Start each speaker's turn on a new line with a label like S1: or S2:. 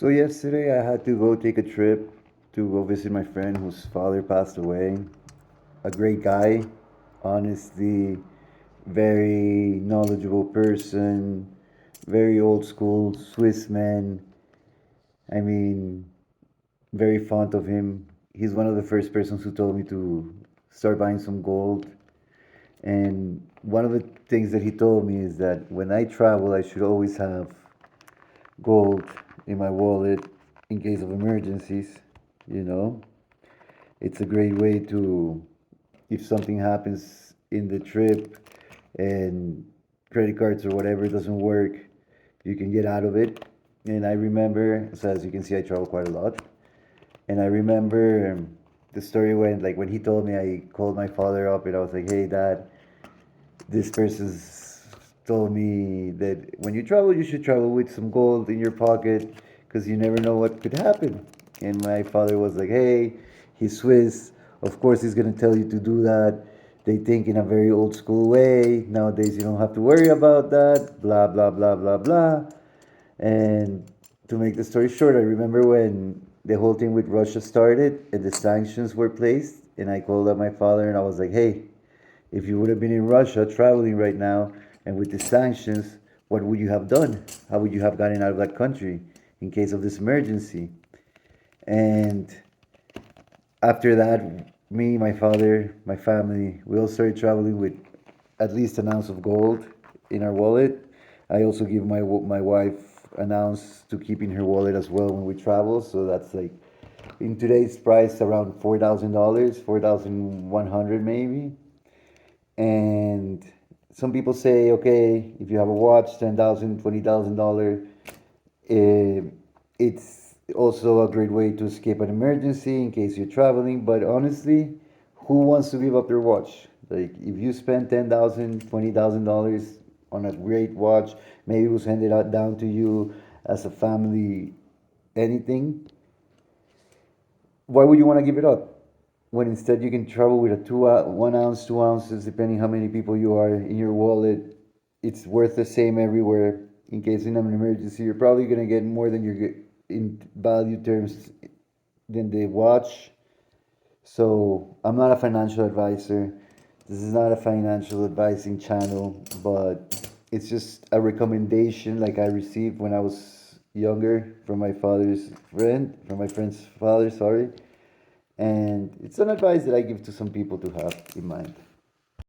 S1: So yesterday I had to go take a trip to go visit my friend whose father passed away. A great guy, honestly, very knowledgeable person, very old school Swiss man. I mean, very fond of him. He's one of the first persons who told me to start buying some gold. And one of the things that he told me is that when I travel, I should always have gold in my wallet in case of emergencies, you know. It's a great way to, if something happens in the trip and credit cards or whatever doesn't work, you can get out of it. And I remember, so as you can see, I travel quite a lot. And I remember the story when, like, when he told me, I called my father up and I was like, hey, dad, this person's told me that when you travel, you should travel with some gold in your pocket because you never know what could happen. And my father was like, hey, he's Swiss. Of course, he's going to tell you to do that. They think in a very old school way. Nowadays, you don't have to worry about that. Blah, blah, blah, blah, blah. And to make the story short, I remember when the whole thing with Russia started and the sanctions were placed. And I called up my father and I was like, hey, if you would have been in Russia traveling right now and with the sanctions, what would you have done? How would you have gotten out of that country in case of this emergency? And after that, me, my father, my family, we all started traveling with at least an ounce of gold in our wallet. I also give my wife an ounce to keep in her wallet as well when we travel. So that's like in today's price around $4,000, 4,100 maybe. And some people say, okay, if you have a watch, $10,000, $20,000, it's also a great way to escape an emergency in case you're traveling. But honestly, who wants to give up their watch? Like, if you spend $10,000, $20,000 on a great watch, maybe it was handed out down to you as a family, anything, why would you want to give it up? When instead you can travel with a 1 ounce, 2 ounces, depending how many people you are in your wallet. It's worth the same everywhere. In case in an emergency, you're probably gonna get more than you get in value terms than the watch. So I'm not a financial advisor. This is not a financial advising channel, but it's just a recommendation like I received when I was younger from my father's friend, from my friend's father, sorry. And it's an advice that I give to some people to have in mind.